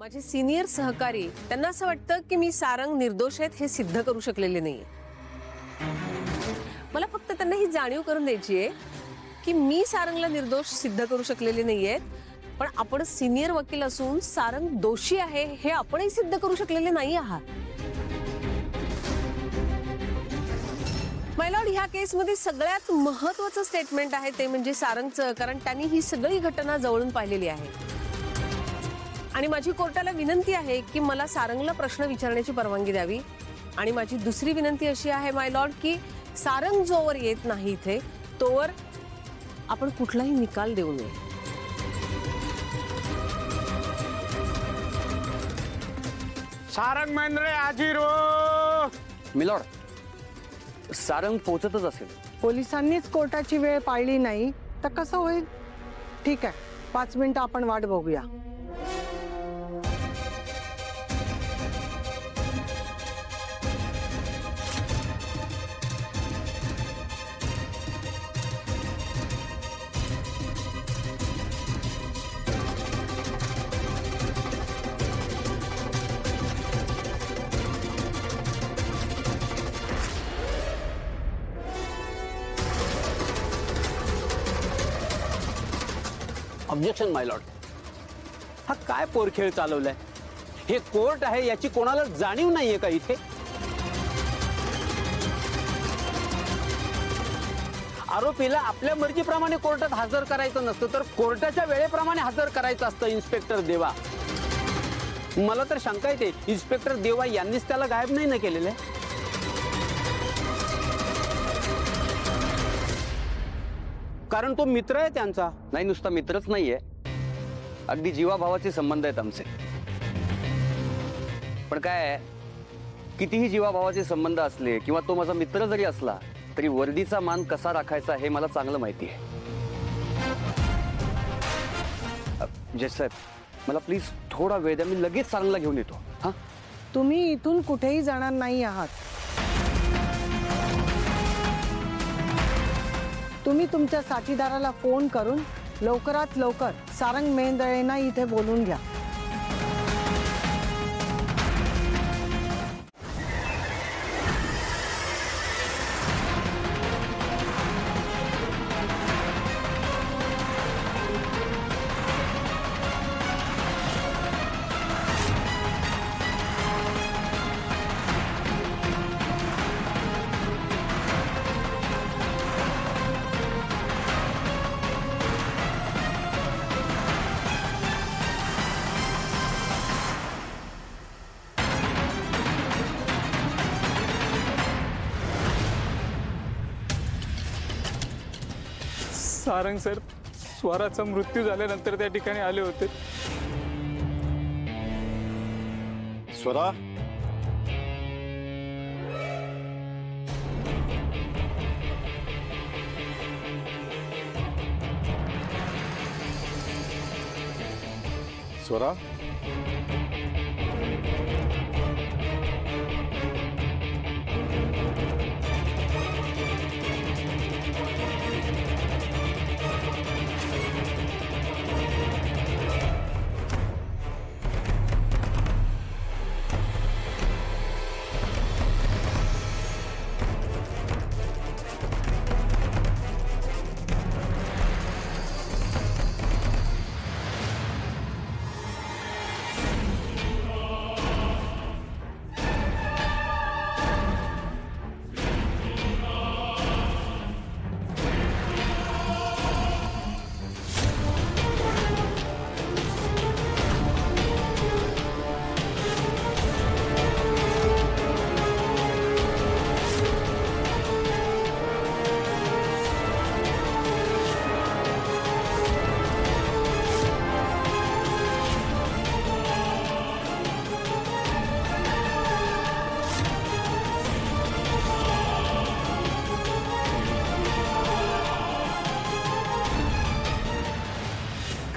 माझे सिनियर सहकारी त्यांना असं वाटतं की मी सारंग निर्दोष आहेत हे सिद्ध करू शकलेले नाहीये। मला फक्त त्यांना ही जाणीव करून द्यायची आहे की मी सारंगला निर्दोष सिद्ध करू शकलेले नाहीये, पण आपण सिनियर वकील असून सारंग दोषी आहे हे आपणही सिद्ध करू शकलेले नाही आहात। माय लॉर्ड, ह्या केसमध्ये सगळ्यात महत्त्वाचं स्टेटमेंट आहे ते म्हणजे सारंगचं, कारण त्यांनी ही सगळी घटना जवळून पाहिलेली आहे। आणि माझी कोर्टाला विनंती आहे की मला सारंगला प्रश्न विचारण्याची परवानगी द्यावी। आणि माझी दुसरी विनंती अशी आहे माय लॉर्ड की सारंग जोवर येत नाही इथे तोवर आपण कुठलाही निकाल देऊ नये। सारंग मेंद्रे हाजीर हो। मिलॉर्ड, सारंग पोहोचतच असेल। पोलिसांनीच कोर्टाची वेळ पाळली नाही तर कसं होईल? ठीक आहे, 5 मिनिटं आपण वाट बघूया। ऑब्जेक्शन माय लॉर्ड, हा काय पोरखेळ चालवलाय? हे कोर्ट आहे याची कोणाला जाणीव नाहीये का इथे? आरोपीला आपल्या मर्जीप्रमाणे कोर्टात हजर करायचं नसतं तर कोर्टाच्या वेळेप्रमाणे हजर करायचं असतं। इन्स्पेक्टर देवा, मला तर शंका येते इन्स्पेक्टर देवा यांनीच त्याला गायब नाही ना केलेलं आहे। कारण तो मित्र आहे त्यांचा। नाही, नुसता मित्रच नाहीये, अगदी जीवाभावाचे संबंध आहेत आमचे। पण काय, कितीही जीवाभावाचे संबंध असले किंवा तो माझा मित्र जरी असला तरी वर्दीचा मान कसा राखायचा हे मला चांगलं माहिती आहे। जज साहेब, मला प्लीज थोडा वेळ द्या, मी लगेच सारंगला घेऊन येतो। हा, तुम्ही इथून कुठेही जाणार नाही आहात। तुम्ही तुमच्या साथीदाराला फोन करून लवकरात लवकर सारंग मेंदळेंना इथे बोलून घ्या। सारंग सर स्वराचा मृत्यू झाल्यानंतर त्या ठिकाणी आले होते। स्वरा, स्वरा,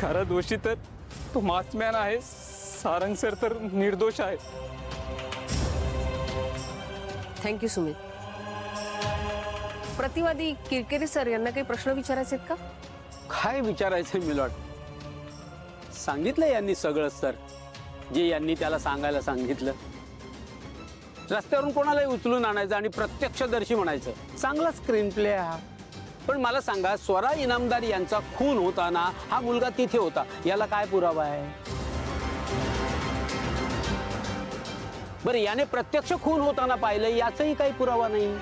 खरा दोषी तर तो माचमॅन आहे, सारंग सर तर निर्दोष आहे। थँक्यू सुमित। प्रतिवादी किरकेरे सर यांना काही प्रश्न विचारायचे आहेत का? काय विचारायचंय मिलॉर्ड, सांगितलं यांनी सगळं सर। जे यांनी त्याला सांगायला सांगितलं. रस्त्यावरून कोणालाही उचलून आणायचं आणि प्रत्यक्षदर्शी म्हणायचं. चांगला स्क्रीन प्ले हा. पण मला सांगा, स्वरा इनामदार यांचा खून होताना हा मुलगा तिथे होता, याला काय पुरावा आहे? बरं, याने प्रत्यक्ष खून होताना पाहिलं, याचाही काही पुरावा नाही.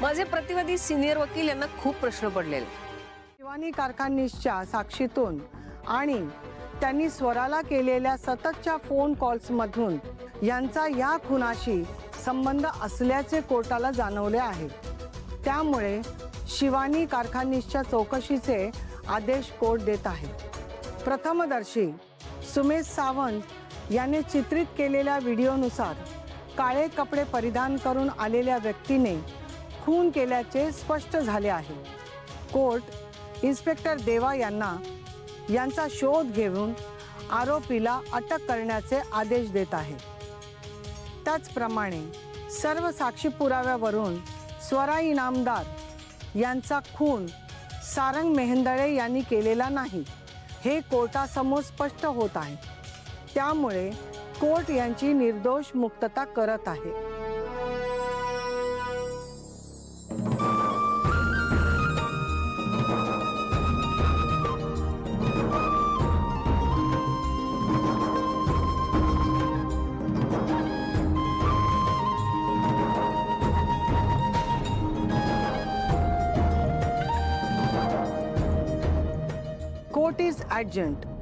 माझे प्रतिवादी सिनियर वकील यांना खूप प्रश्न पडलेले. शिवानी कारखानीसच्या साक्षीतून आणि त्यांनी स्वराला केलेल्या सततच्या फोन कॉल्समधून यांचा या खुनाशी संबंध असल्याचे कोर्टाला जाणवले आहे. त्यामुळे शिवानी कारखानीसच्या चौकशीचे आदेश कोर्ट देत आहे. प्रथमदर्शी सुमेश सावंत याने चित्रित केलेल्या व्हिडिओनुसार काळे कपडे परिधान करून आलेल्या व्यक्तीने खून केल्याचे स्पष्ट झाले आहे. कोर्ट इन्स्पेक्टर देवा यांचा शोध घेऊन आरोपीला अटक करण्याचे आदेश देत आहे. त्याचप्रमाणे सर्व साक्षी पुराव्यावरून स्वरा इनामदार यांचा खून सारंग मेहेंदळे यांनी केलेला नाही हे कोर्टासमोर स्पष्ट होत आहे. त्यामुळे कोर्ट यांची निर्दोष मुक्तता करत आहे. Court is adjourned.